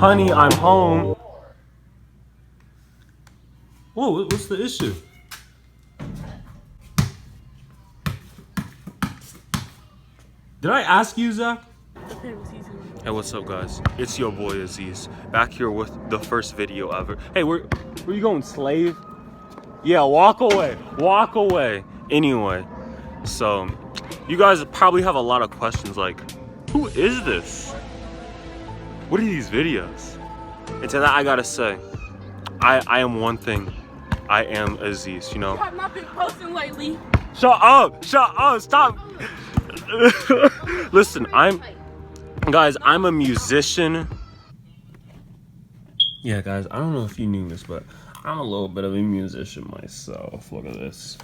Honey, I'm home. Whoa, what's the issue? Did I ask you, Zach? Hey, what's up, guys? It's your boy Aziz, back here with the first video ever. Hey, where you going, slave? Yeah, walk away, walk away. Anyway, so you guys probably have a lot of questions like, who is this? What are these videos? And to that I gotta say, I am one thing. I am Aziz, you know? You have not been posting lately. Shut up, stop. Listen, I'm a musician. Yeah, guys, I don't know if you knew this, but I'm a little bit of a musician myself. Look at this.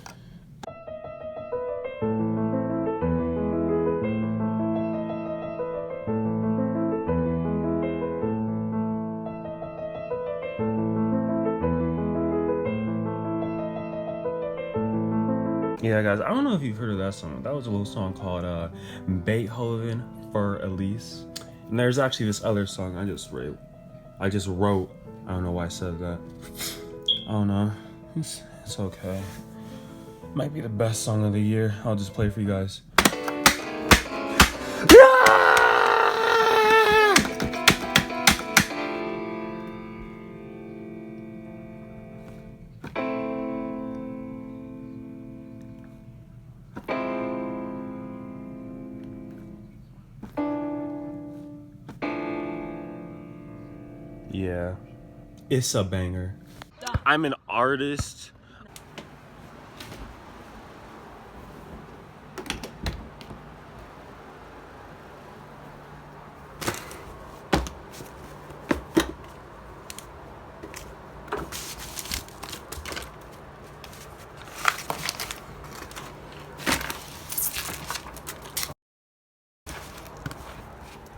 Yeah, guys, I don't know if you've heard of that song. That was a little song called Beethoven for Elise. And there's actually this other song I just wrote. I don't know why I said that. I don't know. It's okay. Might be the best song of the year. I'll just play it for you guys. Yeah, it's a banger. I'm an artist.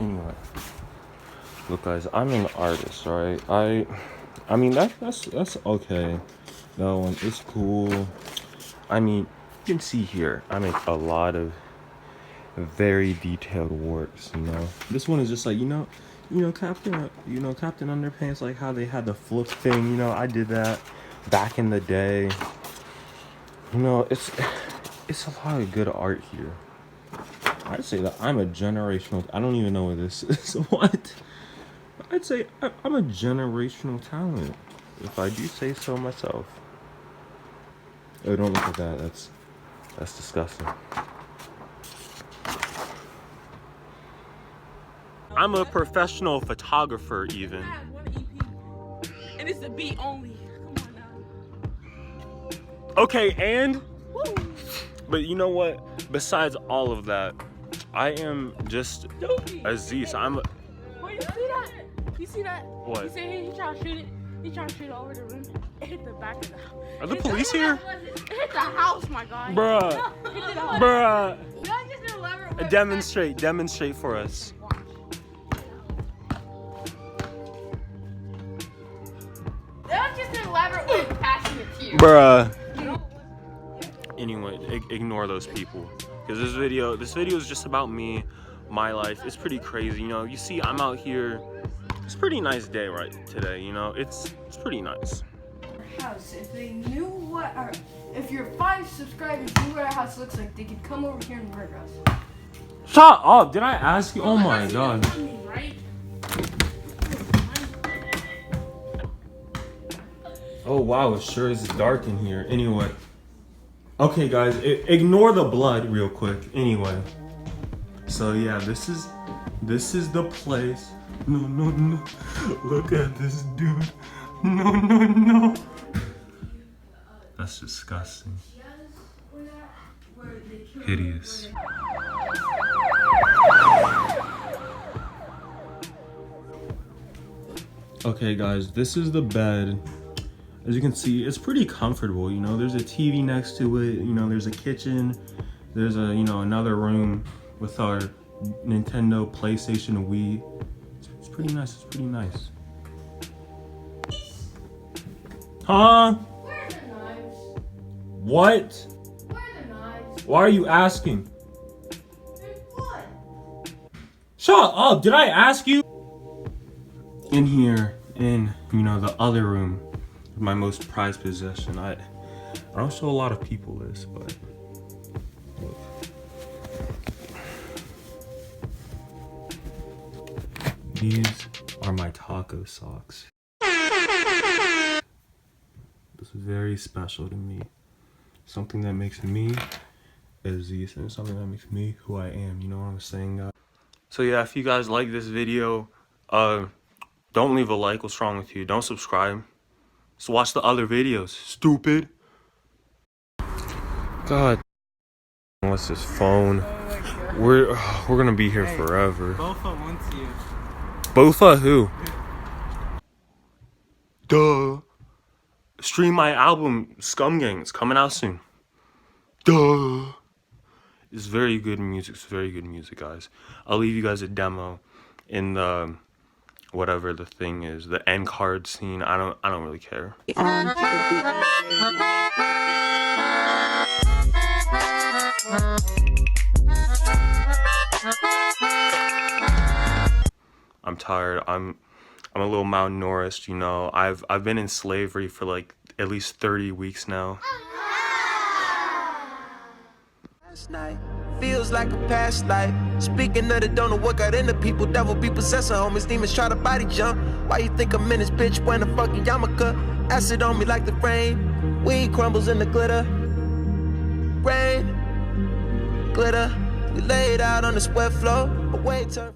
Anyway. Look, guys, I'm an artist, right? I mean that's okay. That one is cool. I mean, you can see here I make a lot of very detailed works. You know, this one is just like you know, Captain Underpants, like how they had the flip thing. You know, I did that back in the day. You know, it's a lot of good art here. I'd say that I'm a generational. I don't even know what this is. What? I'd say I'm a generational talent, if I do say so myself. Oh, don't look at that. That's disgusting. I'm a professional photographer, even. And it's a beat only. Come on now. Okay, and? Woo. But you know what? Besides all of that, I am just Aziz. Wait, you see that? You see that? What? He said he tried to shoot it. He tried to shoot it over the room. It hit the back of the house. Are the police here? It hit the house, my guy. Bruh. No, it hit the house. Bruh. No, just elaborate. Demonstrate for us. That was just an elaborate way of passing it to you. Bruh. Anyway, ignore those people. Because this video is just about me, my life. It's pretty crazy, you know. You see, I'm out here. It's a pretty nice day right today, you know. It's pretty nice. House. If they knew if your 5 subscribers knew what our house looks like, they could come over here and murder us. Shut up! Did I ask you? Oh my god. Oh wow, it sure is dark in here. Anyway. Okay guys, ignore the blood real quick. Anyway. So yeah, this is the place. No. Look at this dude. No. That's disgusting. Hideous. Okay guys, this is the bed. As you can see, it's pretty comfortable, you know. There's a TV next to it, you know, there's a kitchen. There's another room with our Nintendo, PlayStation, Wii. It's pretty nice. Huh? Where are the knives? What? Where are the knives? Why are you asking? What? Shut up! Did I ask you? in here, in, you know, the other room, my most prized possession. I don't show a lot of people this, but look. These are my taco socks. This is very special to me. Something that makes me Aziz, and something that makes me who I am. You know what I'm saying, guys? So yeah, if you guys like this video, don't leave a like. What's wrong with you? Don't subscribe. Just watch the other videos. Stupid. God. What's this phone? We're gonna be here forever. Bofa wants you. Bofa who? Duh. Stream my album Scum Gang. It's coming out soon. Duh. It's very good music. It's very good music, guys. I'll leave you guys a demo in the whatever the thing is, the end card scene. I don't really care. I'm tired. I'm a little malnourished, you know. I've been in slavery for like at least 30 weeks now. Last night feels like a past life. Speaking of the don't know what got into people, devil be possessing homies, demons try to body jump. Why you think I'm in this bitch wearing a fucking yarmulke? Acid on me like the rain. Weed crumbles in the glitter. Rain, glitter. We laid out on the sweat floor. Away turn.